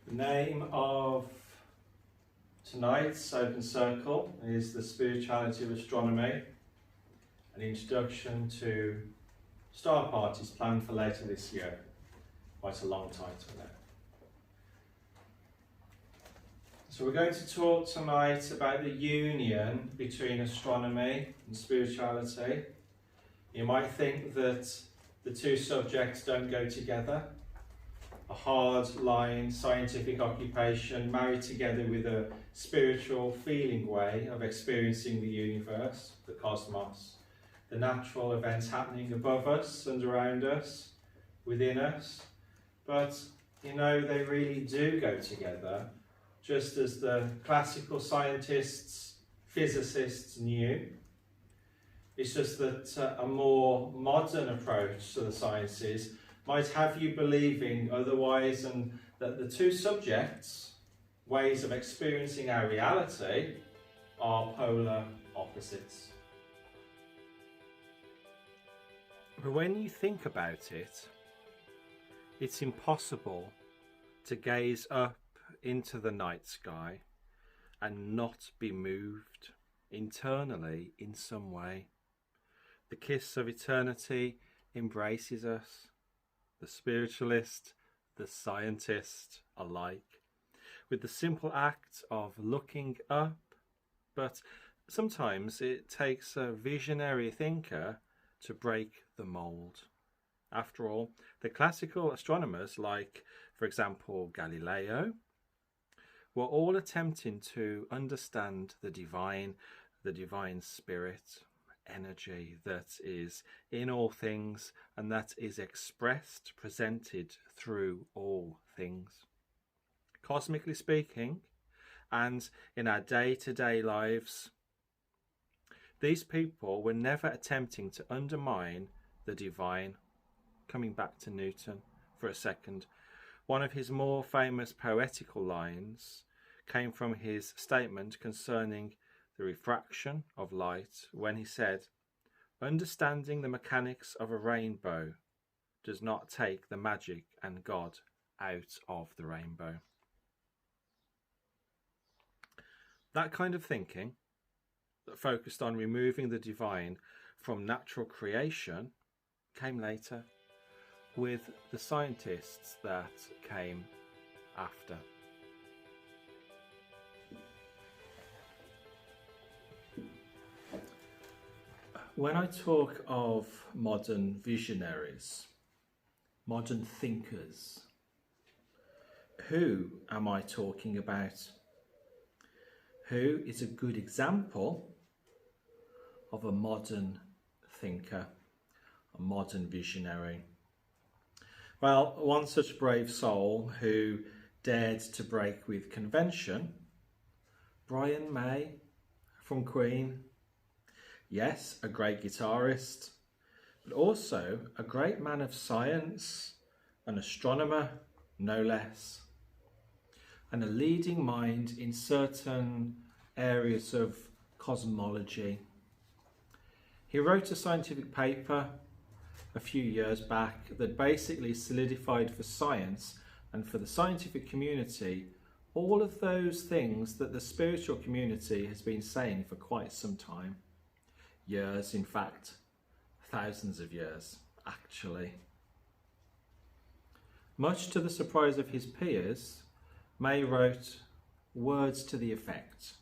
The name of tonight's Open Circle is The Spirituality of Astronomy, an introduction to star parties planned for later this year. Quite a long title there. So we're going to talk tonight about the union between astronomy and spirituality. You might think that the two subjects don't go together. A hard-line scientific occupation married together with a spiritual feeling way of experiencing the universe, the cosmos, the natural events happening above us and around us, within us. But, you know, they really do go together, just as the classical scientists, physicists knew. It's just that a more modern approach to the sciences might have you believing otherwise, and that the two subjects, ways of experiencing our reality, are polar opposites. But when you think about it, it's impossible to gaze up into the night sky and not be moved internally in some way. The kiss of eternity embraces us, the spiritualist, the scientist alike, with the simple act of looking up. But sometimes it takes a visionary thinker to break the mould. After all, the classical astronomers, like, for example, Galileo, were all attempting to understand the divine spirit, energy that is in all things and that is expressed, presented through all things. Cosmically speaking, and in our day-to-day lives, these people were never attempting to undermine the divine. Coming back to Newton for a second, one of his more famous poetical lines came from his statement concerning the refraction of light, when he said, "Understanding the mechanics of a rainbow does not take the magic and God out of the rainbow." That kind of thinking that focused on removing the divine from natural creation came later, with the scientists that came after. When I talk of modern visionaries, modern thinkers, who am I talking about? Who is a good example of a modern thinker, a modern visionary? Well, one such brave soul who dared to break with convention, Brian May from Queen. Yes, a great guitarist, but also a great man of science, an astronomer, no less, and a leading mind in certain areas of cosmology. He wrote a scientific paper a few years back that basically solidified for science and for the scientific community all of those things that the spiritual community has been saying for quite some time. Years, in fact, thousands of years, actually. Much to the surprise of his peers, May wrote words to the effect: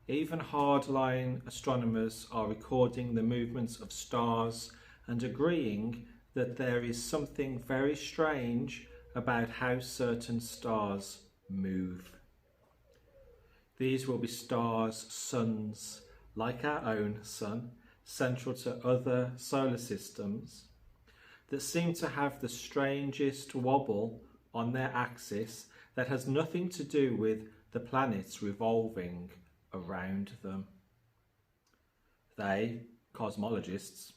even hardline astronomers are recording the movements of stars and agreeing that there is something very strange about how certain stars move. These will be stars, suns, like our own sun, central to other solar systems, that seem to have the strangest wobble on their axis that has nothing to do with the planets revolving around them. They, cosmologists,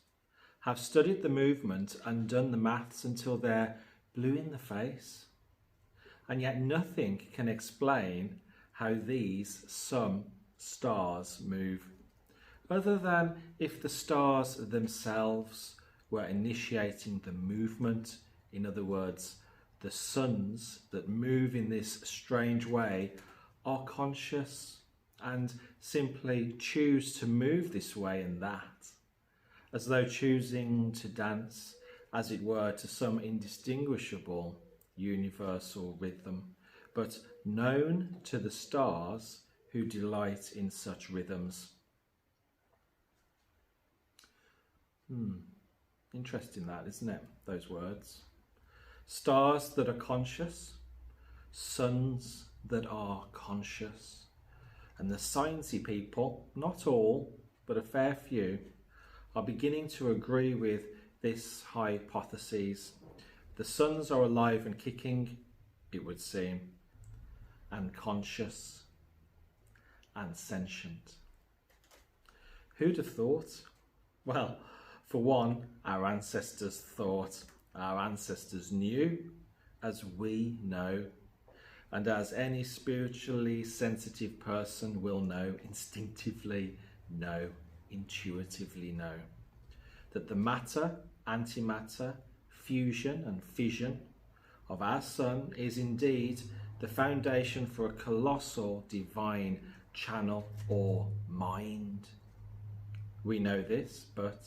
have studied the movement and done the maths until they're blue in the face, and yet nothing can explain how some stars move, other than if the stars themselves were initiating the movement, in other words, the suns that move in this strange way are conscious and simply choose to move this way and that, as though choosing to dance, as it were, to some indistinguishable universal rhythm, but known to the stars who delight in such rhythms. Interesting that, isn't it? Those words. Stars that are conscious, suns that are conscious. And the sciencey people, not all, but a fair few, are beginning to agree with this hypothesis. The suns are alive and kicking, it would seem, and conscious and sentient. Who'd have thought? Well, for one, our ancestors thought, our ancestors knew, as we know, and as any spiritually sensitive person will know, instinctively know, intuitively know, that the matter, antimatter, fusion and fission of our sun is indeed the foundation for a colossal divine channel or mind. We know this, but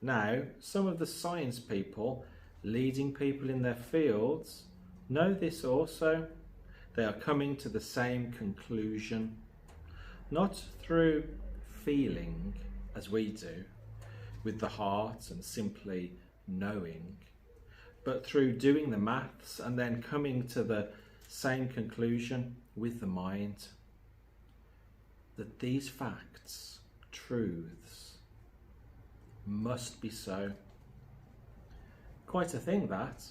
now some of the science people, leading people in their fields, know this also. They are coming to the same conclusion, not through feeling as we do, with the heart and simply knowing, but through doing the maths and then coming to the same conclusion with the mind, that these facts, truths, must be so. Quite a thing that,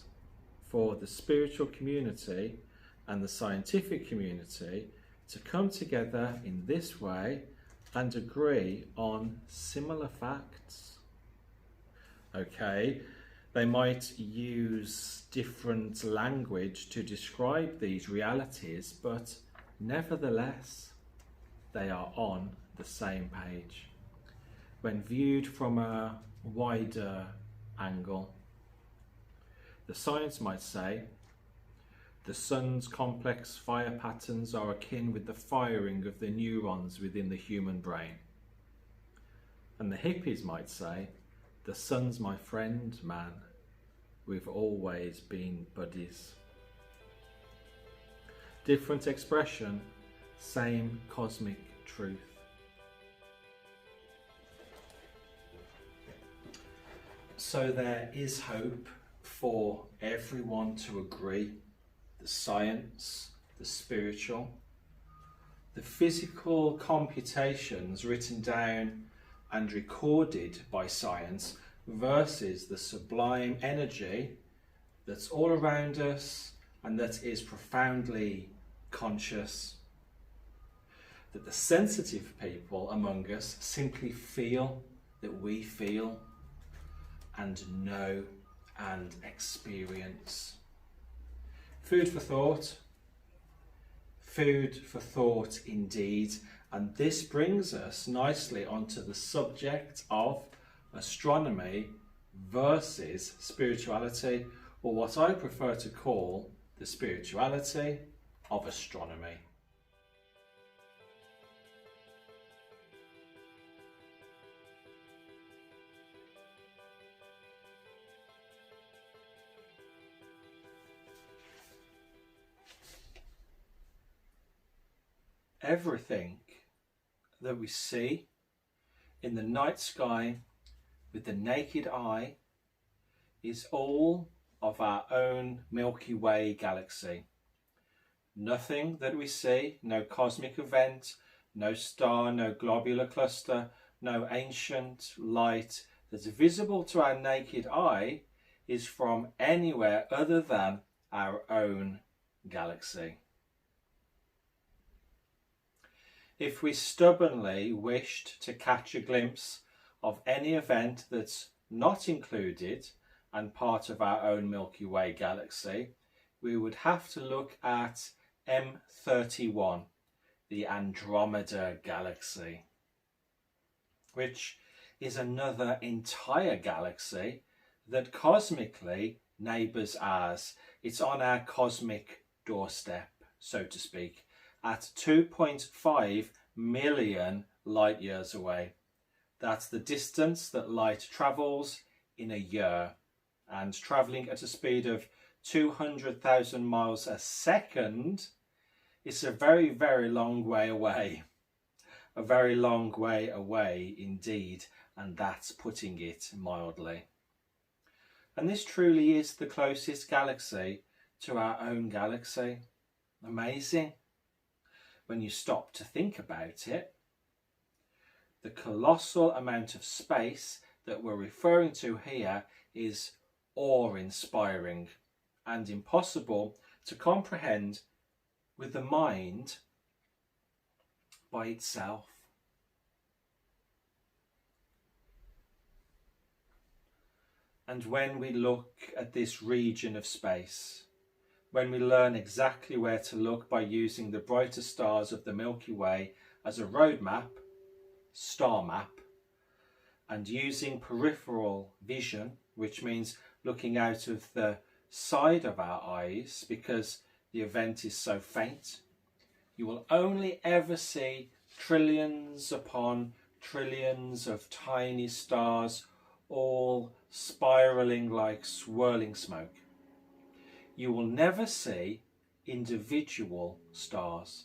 for the spiritual community and the scientific community to come together in this way and agree on similar facts. Okay, they might use different language to describe these realities, but nevertheless, they are on the same page. When viewed from a wider angle, the science might say the sun's complex fire patterns are akin with the firing of the neurons within the human brain. And the hippies might say, the sun's my friend, man. We've always been buddies. Different expression, same cosmic truth. So there is hope for everyone to agree. The science, the spiritual, the physical computations written down and recorded by science versus the sublime energy that's all around us and that is profoundly conscious. That the sensitive people among us simply feel that we feel and know and experience. Food for thought. Food for thought indeed. And this brings us nicely onto the subject of astronomy versus spirituality, or what I prefer to call the spirituality of astronomy. Everything that we see in the night sky with the naked eye is all of our own Milky Way galaxy. Nothing that we see, no cosmic event, no star, no globular cluster, no ancient light that's visible to our naked eye is from anywhere other than our own galaxy. If we stubbornly wished to catch a glimpse of any event that's not included and part of our own Milky Way galaxy, we would have to look at M31, the Andromeda Galaxy, which is another entire galaxy that cosmically neighbours ours. It's on our cosmic doorstep, so to speak, at 2.5 million light years away. That's the distance that light travels in a year, and travelling at a speed of 200,000 miles a second is a very, very long way away. A very long way away indeed, and that's putting it mildly. And this truly is the closest galaxy to our own galaxy. Amazing when you stop to think about it. The colossal amount of space that we're referring to here is awe-inspiring and impossible to comprehend with the mind by itself. And when we look at this region of space, when we learn exactly where to look by using the brighter stars of the Milky Way as a road map, star map, and using peripheral vision, which means looking out of the side of our eyes because the event is so faint, you will only ever see trillions upon trillions of tiny stars all spiraling like swirling smoke. You will never see individual stars.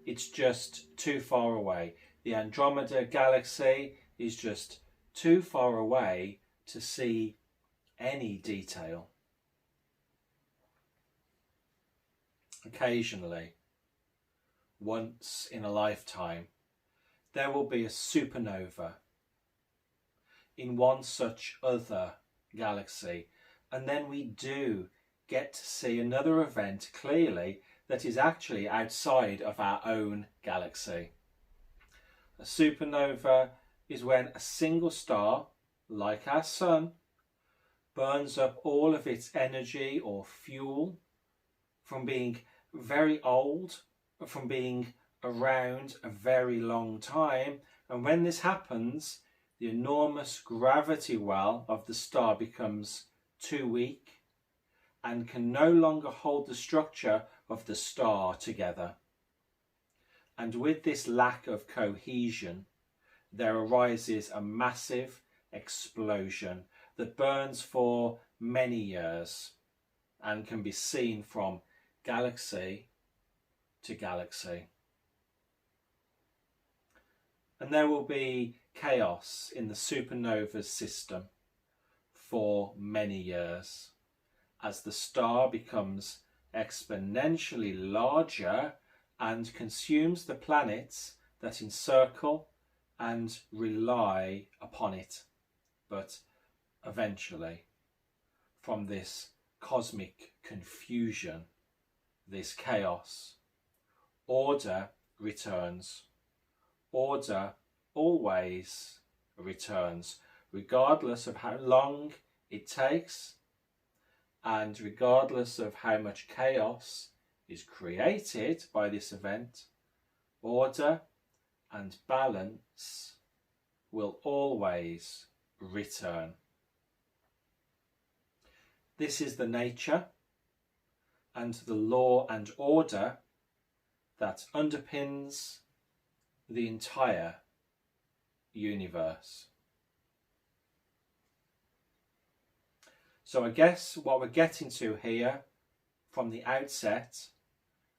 It's just too far away. The Andromeda Galaxy is just too far away to see any detail. Occasionally, once in a lifetime, there will be a supernova in one such other galaxy, and then we do get to see another event clearly that is actually outside of our own galaxy. A supernova is when a single star, like our sun, burns up all of its energy or fuel from being very old, from being around a very long time. And when this happens, the enormous gravity well of the star becomes too weak and can no longer hold the structure of the star together. And with this lack of cohesion, there arises a massive explosion that burns for many years and can be seen from galaxy to galaxy. And there will be chaos in the supernova's system for many years as the star becomes exponentially larger and consumes the planets that encircle and rely upon it. But eventually, from this cosmic confusion, this chaos, order returns. Order always returns, regardless of how long it takes and regardless of how much chaos is created by this event. Order and balance will always return. This is the nature and the law and order that underpins the entire universe. So I guess what we're getting to here from the outset,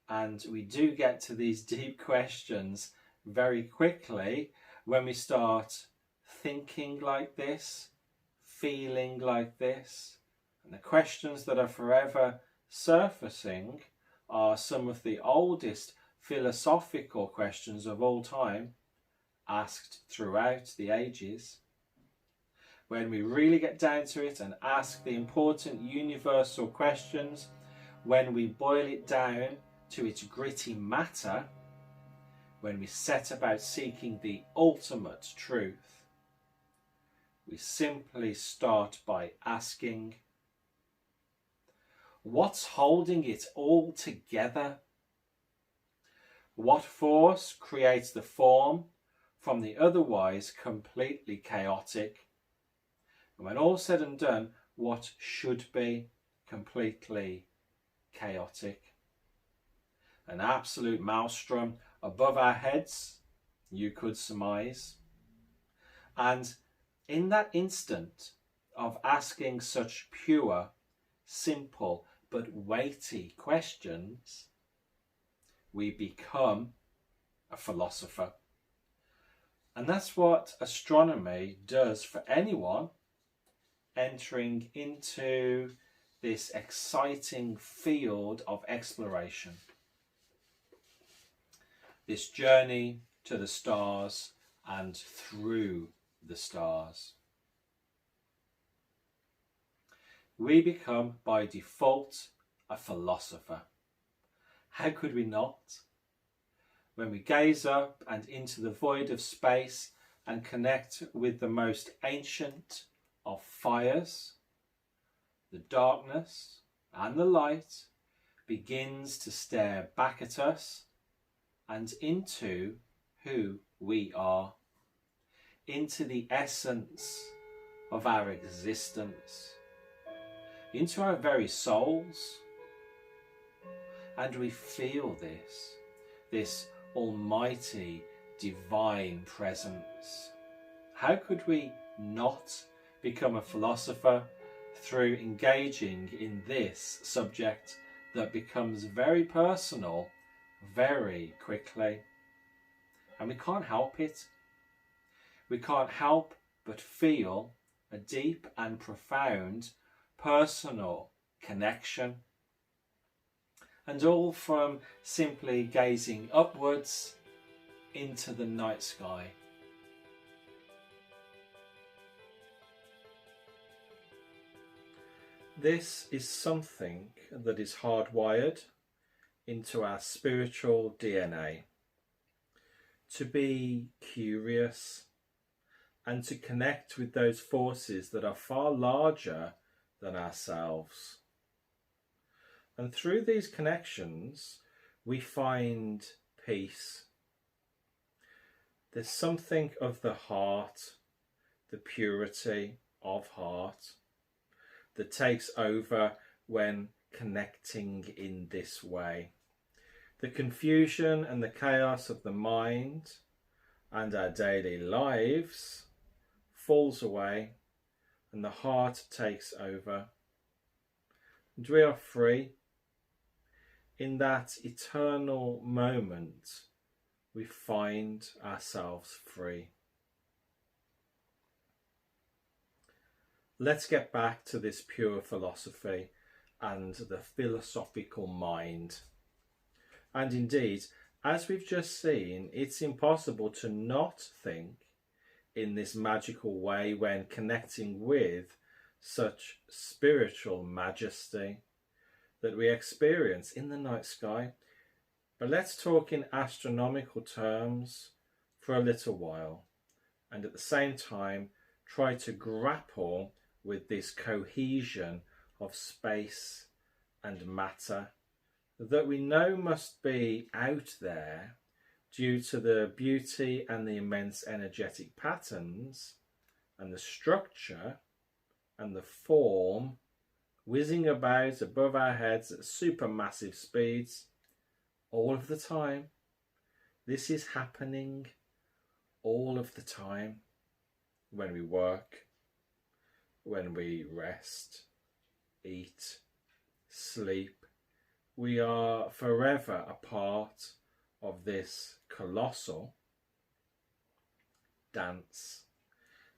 and we do get to these deep questions very quickly when we start thinking like this, feeling like this, and the questions that are forever surfacing are some of the oldest philosophical questions of all time, asked throughout the ages. When we really get down to it and ask the important universal questions, when we boil it down to its gritty matter, when we set about seeking the ultimate truth, we simply start by asking, what's holding it all together? What force creates the form from the otherwise completely chaotic? And when all's said and done, what should be completely chaotic, an absolute maelstrom above our heads, you could surmise. And in that instant of asking such pure, simple, but weighty questions, we become a philosopher. And that's what astronomy does for anyone entering into this exciting field of exploration. This journey to the stars and through the stars. We become by default a philosopher. How could we not? When we gaze up and into the void of space and connect with the most ancient of fires, the darkness and the light begins to stare back at us and into who we are, into the essence of our existence, into our very souls. And we feel this almighty divine presence. How could we not become a philosopher through engaging in this subject that becomes very personal very quickly? And we can't help it. We can't help but feel a deep and profound personal connection. And all from simply gazing upwards into the night sky. This is something that is hardwired into our spiritual DNA. To be curious and to connect with those forces that are far larger than ourselves. And through these connections, we find peace. There's something of the heart, the purity of heart, that takes over when connecting in this way. The confusion and the chaos of the mind and our daily lives falls away and the heart takes over. And we are free. In that eternal moment, we find ourselves free. Let's get back to this pure philosophy and the philosophical mind. And indeed, as we've just seen, it's impossible to not think in this magical way when connecting with such spiritual majesty that we experience in the night sky. But let's talk in astronomical terms for a little while, and at the same time try to grapple with this cohesion of space and matter that we know must be out there due to the beauty and the immense energetic patterns and the structure and the form whizzing about above our heads at supermassive speeds all of the time. This is happening all of the time when we work, when we rest, eat, sleep. We are forever a part of this colossal dance.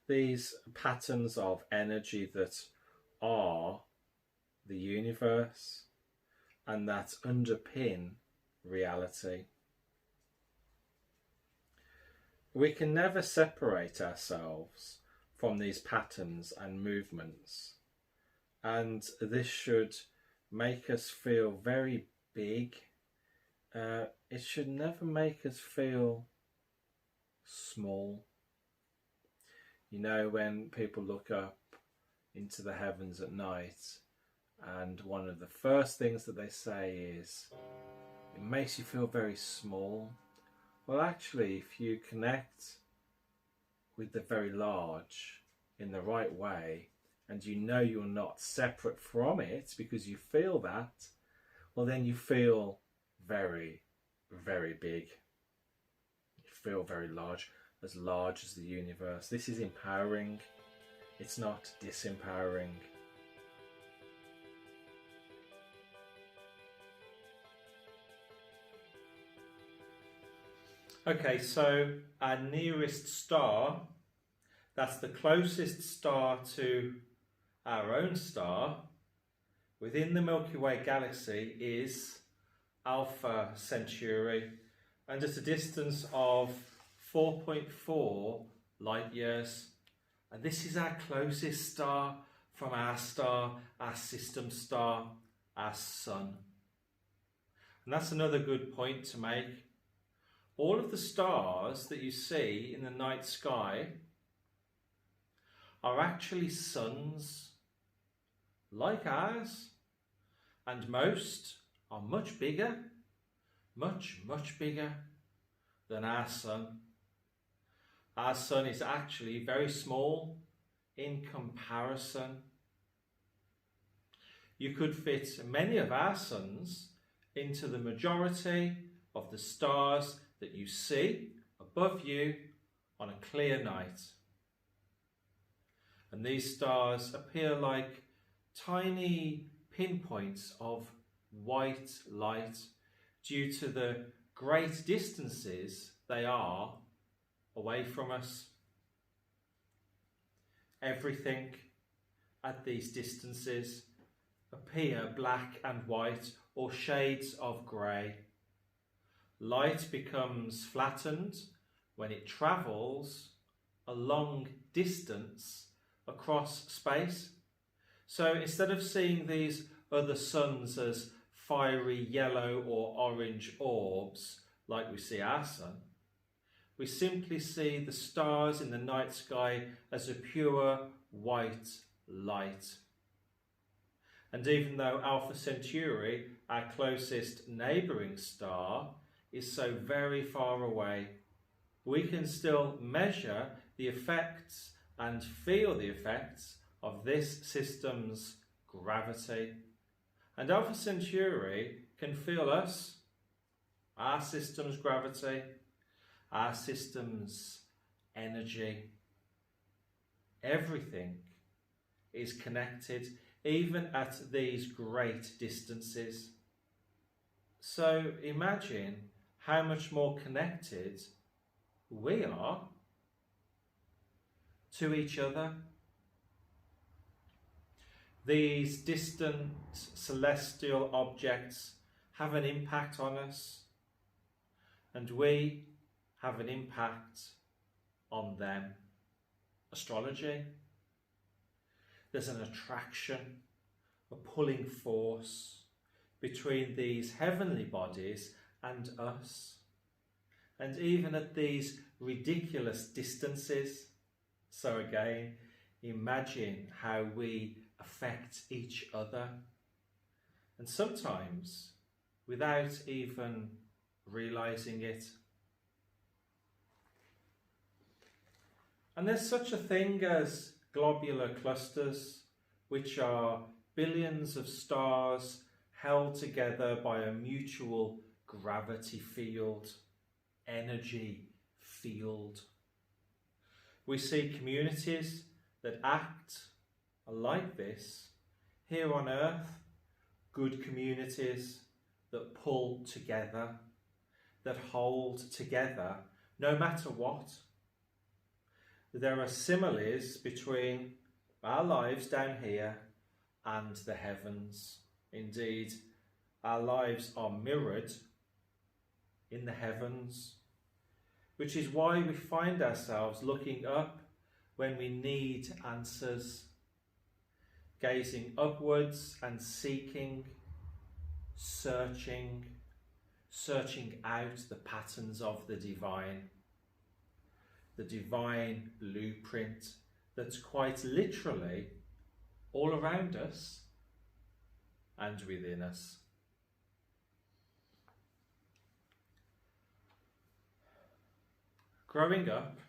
These patterns of energy that are the universe and that underpin reality. We can never separate ourselves from these patterns and movements, and this should make us feel very big. It should never make us feel small. You know, when people look up into the heavens at night, and one of the first things that they say is, it makes you feel very small. Well, actually, if you connect with the very large, in the right way, and you know you're not separate from it because you feel that, well, then you feel very, very big. You feel very large as the universe. This is empowering. It's not disempowering. Okay, so our nearest star, that's the closest star to our own star within the Milky Way galaxy, is Alpha Centauri, and at a distance of 4.4 light years. And this is our closest star from our system star, our sun. And that's another good point to make. All of the stars that you see in the night sky are actually suns like ours, and most are much bigger, much bigger than our sun. Our sun is actually very small in comparison. You could fit many of our suns into the majority of the stars that you see above you on a clear night. And these stars appear like tiny pinpoints of white light due to the great distances they are away from us. Everything at these distances appear black and white or shades of grey. Light becomes flattened when it travels a long distance across space. So instead of seeing these other suns as fiery yellow or orange orbs like we see our sun, we simply see the stars in the night sky as a pure white light. And even though Alpha Centauri, our closest neighbouring star, is so very far away, we can still measure the effects and feel the effects of this system's gravity. And Alpha Centauri can feel us, our system's gravity, our system's energy. Everything is connected, even at these great distances. So imagine how much more connected we are to each other. These distant celestial objects have an impact on us, and we have an impact on them. Astrology. There's an attraction, a pulling force between these heavenly bodies and us. And even at these ridiculous distances. So again, imagine how we affect each other. And sometimes without even realizing it. And there's such a thing as globular clusters, which are billions of stars held together by a mutual gravity field, energy field. We see communities that act like this here on Earth, good communities that pull together, that hold together no matter what. There are similes between our lives down here and the heavens. Indeed, our lives are mirrored in the heavens, which is why we find ourselves looking up when we need answers, gazing upwards and seeking, searching out the patterns of the divine blueprint that's quite literally all around us and within us. Growing up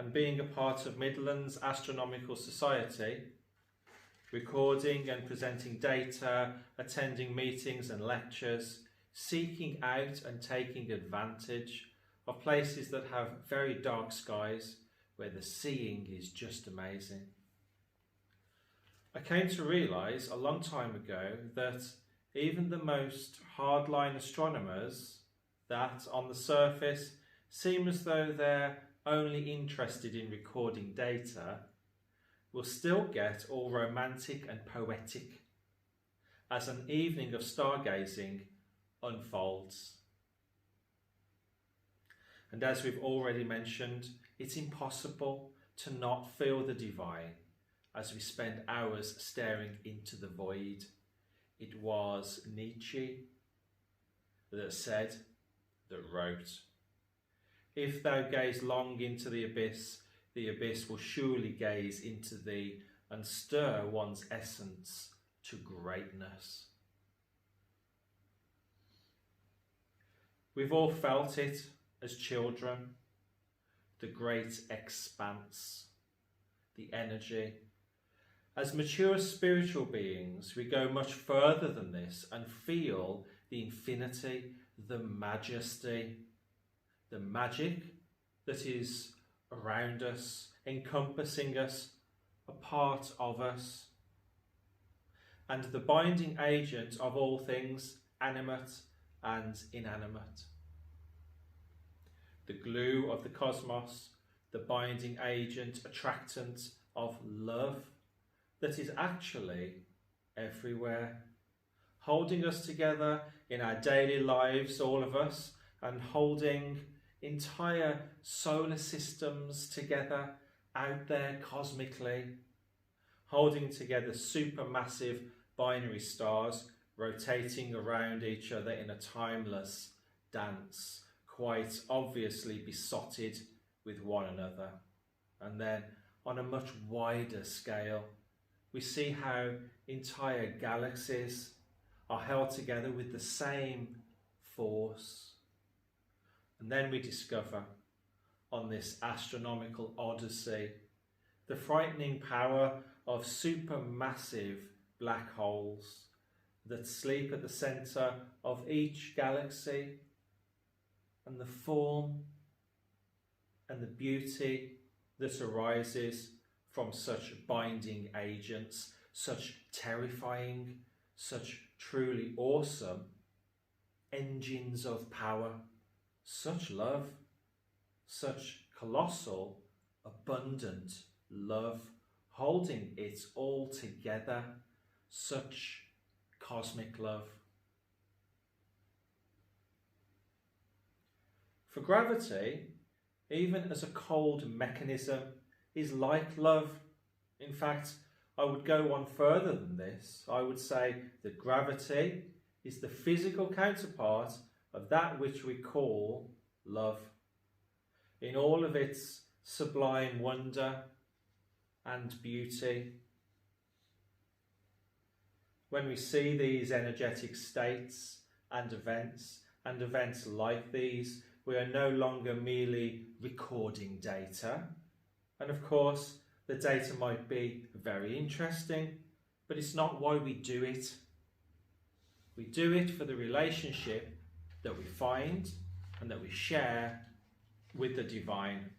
and being a part of Midlands Astronomical Society, recording and presenting data, attending meetings and lectures, seeking out and taking advantage of places that have very dark skies where the seeing is just amazing. I came to realise a long time ago that even the most hardline astronomers that on the surface seem as though they're only interested in recording data will still get all romantic and poetic as an evening of stargazing unfolds. And as we've already mentioned, it's impossible to not feel the divine as we spend hours staring into the void. It was Nietzsche that wrote, "If thou gaze long into the abyss will surely gaze into thee and stir one's essence to greatness." We've all felt it as children, the great expanse, the energy. As mature spiritual beings, we go much further than this and feel the infinity, the majesty, the magic that is around us, encompassing us, a part of us, and the binding agent of all things animate and inanimate. The glue of the cosmos, the binding agent, attractant of love that is actually everywhere, holding us together in our daily lives, all of us, and holding entire solar systems together out there cosmically, holding together supermassive binary stars rotating around each other in a timeless dance, quite obviously besotted with one another. And then on a much wider scale, we see how entire galaxies are held together with the same force. And then we discover on this astronomical odyssey the frightening power of supermassive black holes that sleep at the centre of each galaxy, and the form and the beauty that arises from such binding agents, such terrifying, such truly awesome engines of power, such love, such colossal, abundant love, holding it all together, such cosmic love. For gravity, even as a cold mechanism, is like love. In fact, I would go one further than this. I would say that gravity is the physical counterpart of that which we call love, in all of its sublime wonder and beauty. When we see these energetic states and events like these, we are no longer merely recording data. And of course, the data might be very interesting, but it's not why we do it. We do it for the relationship that we find and that we share with the divine.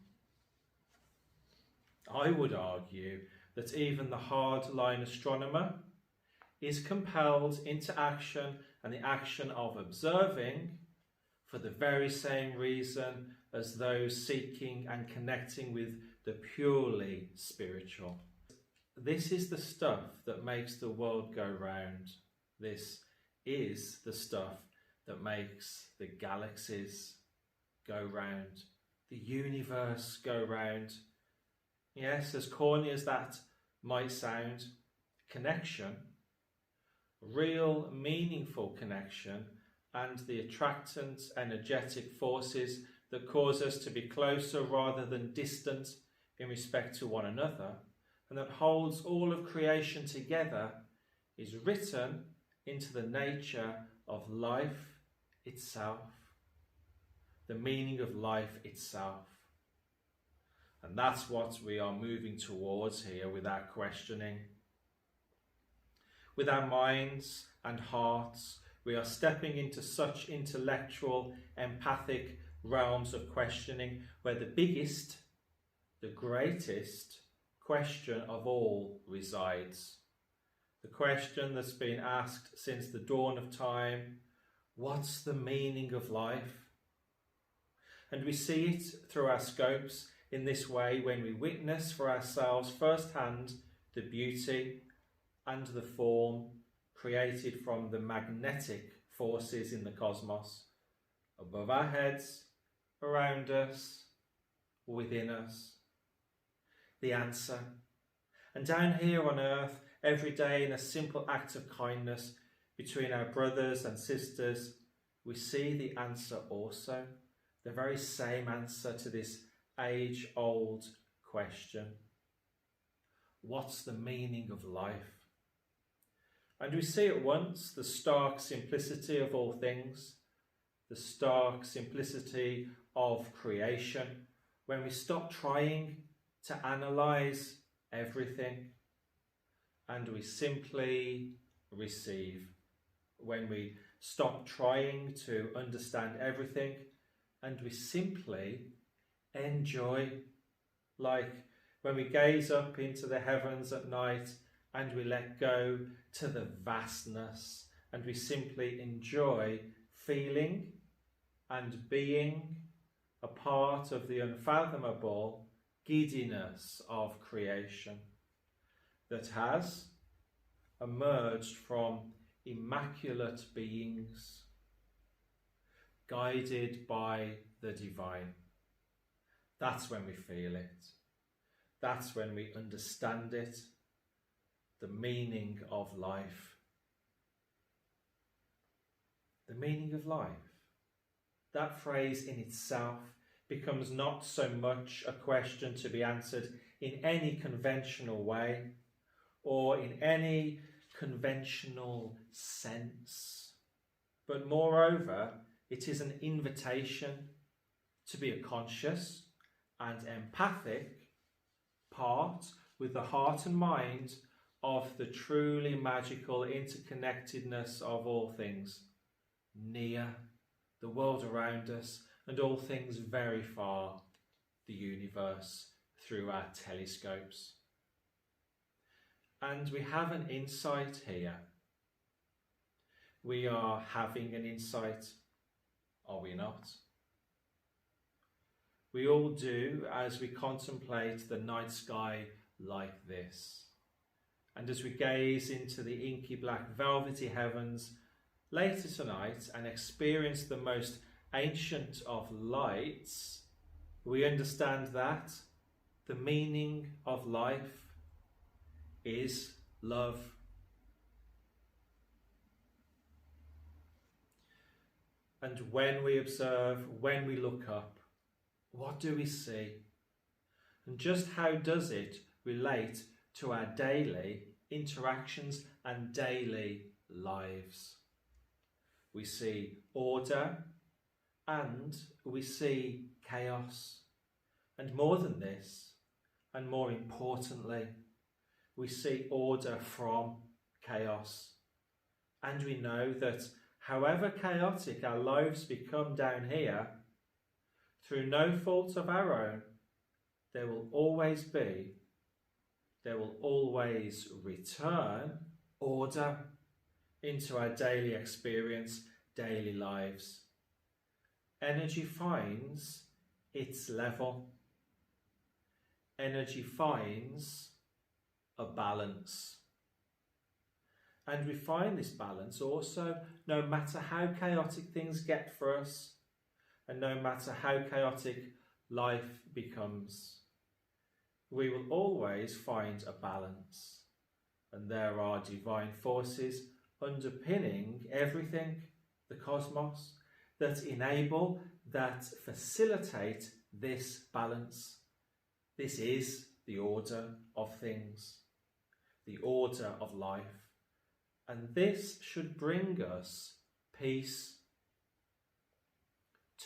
I would argue that even the hardline astronomer is compelled into action and the action of observing for the very same reason as those seeking and connecting with the purely spiritual. This is the stuff that makes the world go round. This is the stuff that makes the galaxies go round, the universe go round. Yes, as corny as that might sound, connection, real meaningful connection, and the attractant energetic forces that cause us to be closer rather than distant in respect to one another, and that holds all of creation together, is written into the nature of life itself, the meaning of life itself. And that's what we are moving towards here with our questioning. With our minds and hearts, we are stepping into such intellectual, empathic realms of questioning where the biggest, the greatest question of all resides. The question that's been asked since the dawn of time: what's the meaning of life? And we see it through our scopes in this way when we witness for ourselves firsthand the beauty and the form created from the magnetic forces in the cosmos, above our heads, around us, within us. The answer. And down here on earth, every day in a simple act of kindness between our brothers and sisters, we see the answer also, the very same answer to this age-old question. What's the meaning of life? And we see at once the stark simplicity of all things, the stark simplicity of creation, when we stop trying to analyse everything and we simply receive. When we stop trying to understand everything and we simply enjoy, like when we gaze up into the heavens at night and we let go to the vastness and we simply enjoy feeling and being a part of the unfathomable giddiness of creation that has emerged from immaculate beings guided by the divine. That's when we feel it. That's when we understand it, the meaning of life. The meaning of life. That phrase in itself becomes not so much a question to be answered in any conventional way or in any conventional sense, but moreover, it is an invitation to be a conscious and empathic part with the heart and mind of the truly magical interconnectedness of all things, near, the world around us, and all things very far, the universe, through our telescopes. And we have an insight here. We are having an insight, are we not? We all do as we contemplate the night sky like this. And as we gaze into the inky black velvety heavens later tonight and experience the most ancient of lights, we understand that the meaning of life is love. And when we observe, when we look up, what do we see? And just how does it relate to our daily interactions and daily lives? We see order and we see chaos. And more than this, and more importantly, we see order from chaos. And we know that however chaotic our lives become down here, through no fault of our own, there will always return order into our daily experience, daily lives. Energy finds its level. Energy finds a balance. And we find this balance also no matter how chaotic things get for us and no matter how chaotic life becomes. We will always find a balance. And there are divine forces underpinning everything, the cosmos, that enable, that facilitate this balance. This is the order of things, the order of life. And this should bring us peace,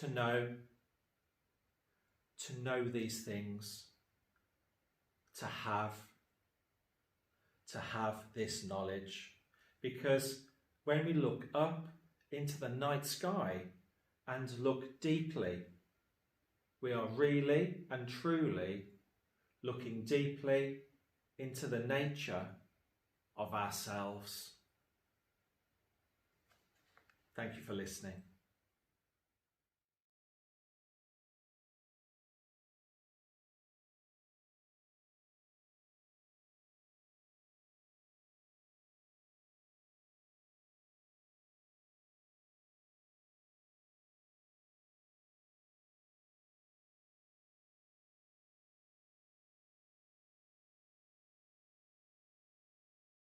to know these things, to have this knowledge, because when we look up into the night sky and look deeply, we are really and truly looking deeply into the nature of ourselves. Thank you for listening.